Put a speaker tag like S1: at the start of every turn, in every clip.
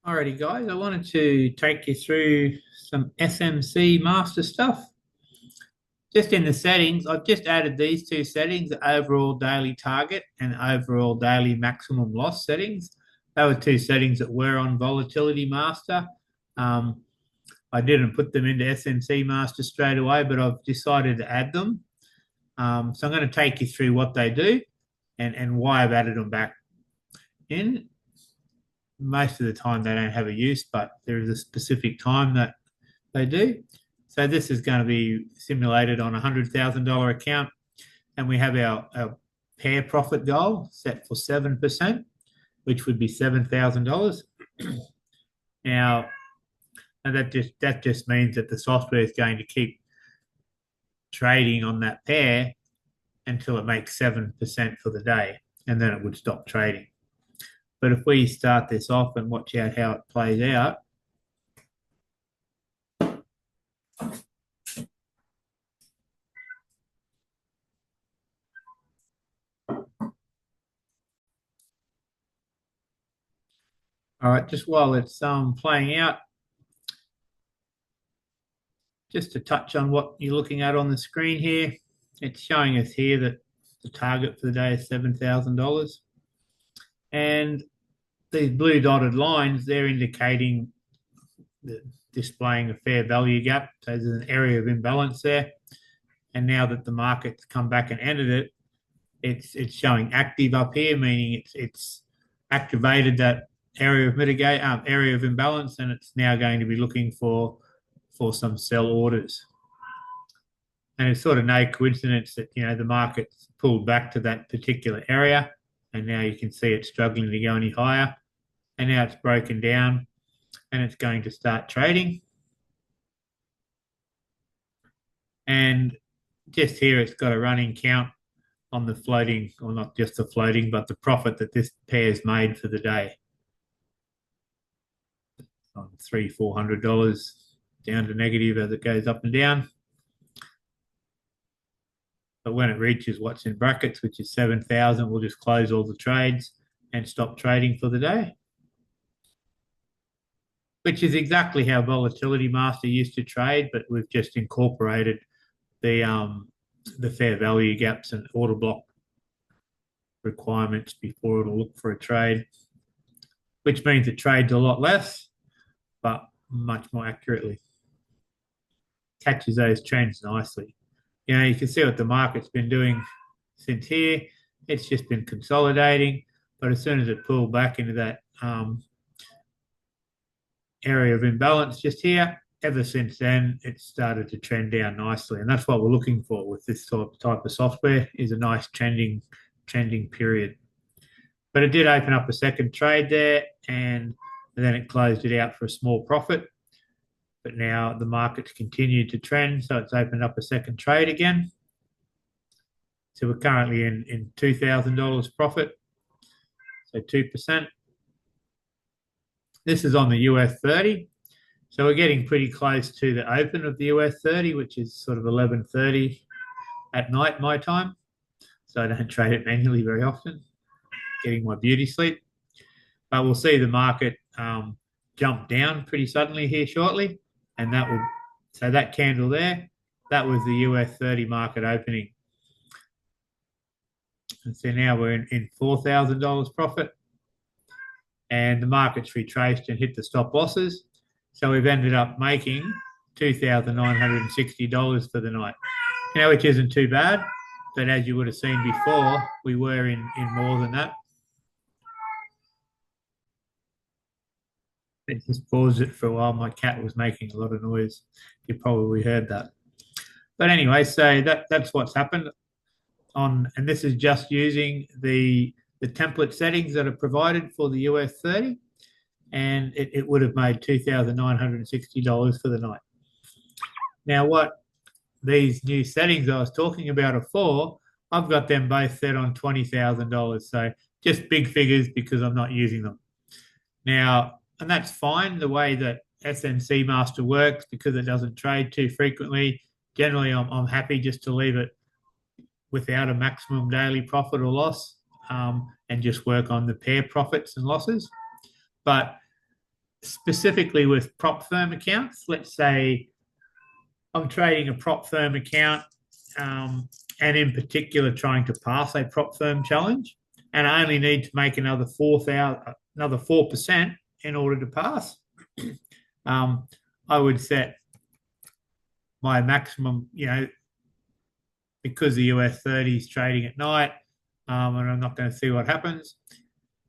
S1: Alrighty, guys, I wanted to take you through some SMC Master stuff. Just in the settings, I've just added these two settings, the overall daily target and overall daily maximum loss settings. They were two settings that were on Volatility Master. Um, I didn't put them into SMC Master straight away, but I've decided to add them. So I'm going to take you through what they do and why I've added them back in. Most of the time they don't have a use, but there is a specific time that they do. So this is going to be simulated on a $100,000 account, and we have our pair profit goal set for 7%, which would be $7,000. Now, and that just means that the software is going to keep trading on that pair until it makes 7% for the day, and then it would stop trading. But if we start this off and watch out how it plays out, all right, just while it's playing out, just to touch on what you're looking at on the screen here, it's showing us here that the target for the day is $7,000. And these blue dotted lines, they're indicating displaying a fair value gap. So there's an area of imbalance there. And now that the market's come back and entered it, it's showing active up here, meaning it's activated that area of imbalance, and it's now going to be looking for some sell orders. And it's sort of no coincidence that the market's pulled back to that particular area, and now you can see it's struggling to go any higher, and now it's broken down and it's going to start trading. And just here it's got a running count on the floating, or not just the floating, but the profit that this pair's made for the day. On $300-400 down to negative as it goes up and down. But when it reaches what's in brackets, which is 7,000, we'll just close all the trades and stop trading for the day. Which is exactly how Volatility Master used to trade, but we've just incorporated the fair value gaps and order block requirements before it'll look for a trade, which means it trades a lot less, but much more accurately. Catches those trends nicely. You can see what the market's been doing since here. It's just been consolidating, but as soon as it pulled back into that area of imbalance just here, ever since then, it's started to trend down nicely. And that's what we're looking for with this type of software, is a nice trending period. But it did open up a second trade there, and then it closed it out for a small profit. But now the market's continued to trend, so it's opened up a second trade again. So we're currently in $2,000 profit, so 2%. This is on the US 30. So we're getting pretty close to the open of the US 30, which is sort of 11:30 at night my time. So I don't trade it manually very often, getting my beauty sleep. But we'll see the market jump down pretty suddenly here shortly. And so that candle there, that was the US 30 market opening. And so now we're in $4,000 profit. And the market's retraced and hit the stop losses. So we've ended up making $2,960 for the night. Which isn't too bad, but as you would have seen before, we were in more than that. Let's just pause it for a while. My cat was making a lot of noise. You probably heard that. But anyway, so that's what's happened and this is just using the template settings that are provided for the US 30, and it would have made $2,960 for the night. Now, what these new settings I was talking about are for, I've got them both set on $20,000. So just big figures because I'm not using them. Now, and that's fine the way that SMC Master works, because it doesn't trade too frequently. Generally, I'm happy just to leave it without a maximum daily profit or loss, and just work on the pair profits and losses. But specifically with prop firm accounts. Let's say I'm trading a prop firm account, and in particular trying to pass a prop firm challenge, and I only need to make another 4% in order to pass. I would set my maximum, because the US 30 is trading at night, and I'm not going to see what happens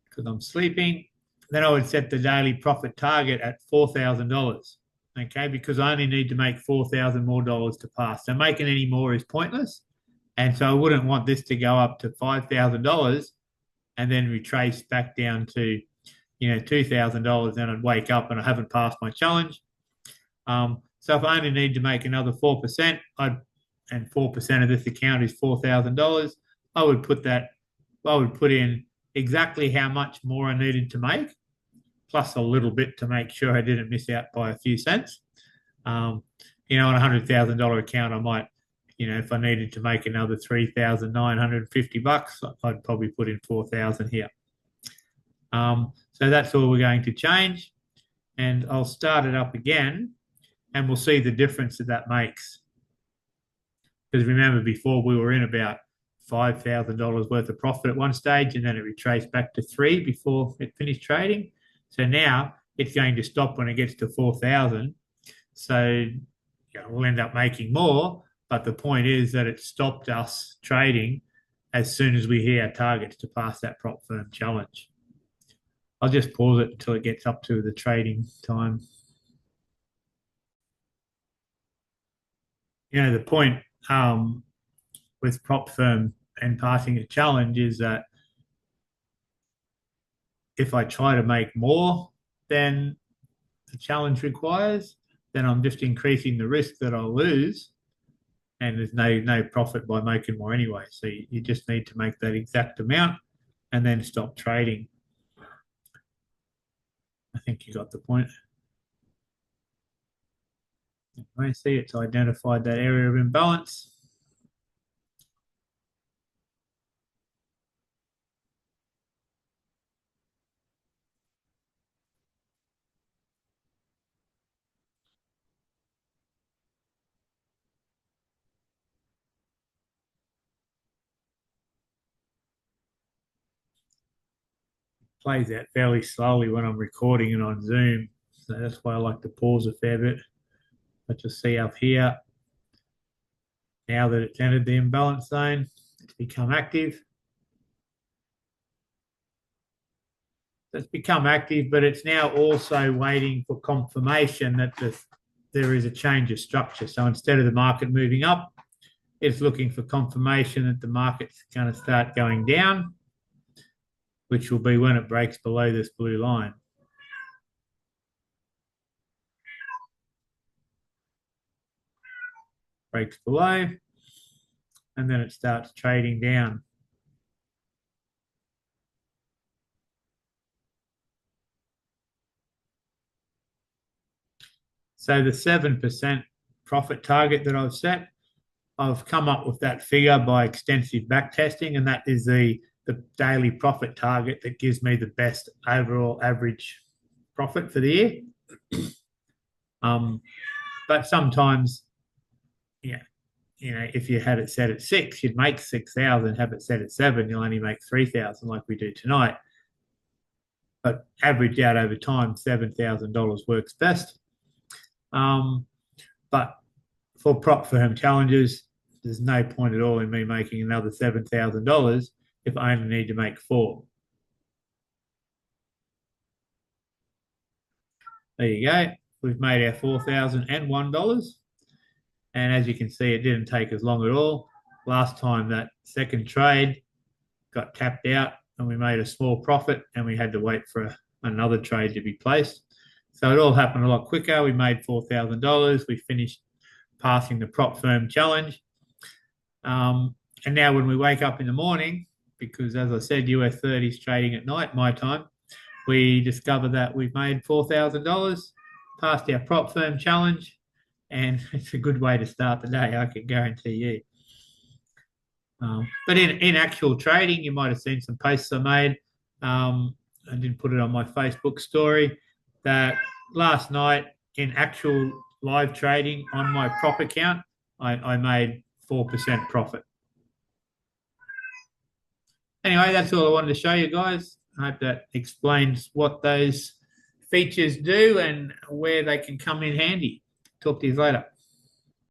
S1: because I'm sleeping. Then I would set the daily profit target at $4,000. Okay, because I only need to make $4,000 more to pass. So making any more is pointless. And so I wouldn't want this to go up to $5,000 and then retrace back down to, $2,000. Then I'd wake up and I haven't passed my challenge. So if I only need to make another 4%, and 4% of this account is $4,000, I would put in exactly how much more I needed to make, plus a little bit to make sure I didn't miss out by a few cents. On a $100,000 account, I might, if I needed to make another $3,950, I'd probably put in 4,000 here. So that's all we're going to change, and I'll start it up again, and we'll see the difference that makes. Because remember, before we were in about $5,000 worth of profit at one stage, and then it retraced back to 3 before it finished trading. So now it's going to stop when it gets to 4,000. So we'll end up making more, but the point is that it stopped us trading as soon as we hit our targets to pass that prop firm challenge. I'll just pause it until it gets up to the trading time. The point with prop firm and passing a challenge is that if I try to make more than the challenge requires, then I'm just increasing the risk that I'll lose, and there's no profit by making more anyway. So you just need to make that exact amount and then stop trading. I think you got the point. I see it's identified that area of imbalance. Plays out fairly slowly when I'm recording it on Zoom. So that's why I like to pause a fair bit. But you'll see up here, now that it's entered the imbalance zone, it's become active. It's become active, but it's now also waiting for confirmation that there is a change of structure. So instead of the market moving up, it's looking for confirmation that the market's going to start going down, which will be when it breaks below this blue line. Breaks below, and then it starts trading down. So the 7% profit target that I've set, I've come up with that figure by extensive backtesting, and that is the daily profit target that gives me the best overall average profit for the year. But sometimes, if you had it set at 6, you'd make 6,000. Have it set at 7, you'll only make 3,000, like we do tonight. But averaged out over time, $7,000 works best. But for prop firm challenges, there's no point at all in me making another $7,000 if I only need to make 4. There you go. We've made our $4,001. And as you can see, it didn't take as long at all. Last time that second trade got tapped out and we made a small profit, and we had to wait for another trade to be placed. So it all happened a lot quicker. We made $4,000. We finished passing the prop firm challenge. And now when we wake up in the morning, because as I said, US 30 is trading at night, my time, we discover that we've made $4,000, passed our prop firm challenge, and it's a good way to start the day, I can guarantee you. But in actual trading, you might have seen some posts I made. I didn't put it on my Facebook story, that last night in actual live trading on my prop account, I made 4% profit. Anyway, that's all I wanted to show you guys. I hope that explains what those features do and where they can come in handy. Talk to you later.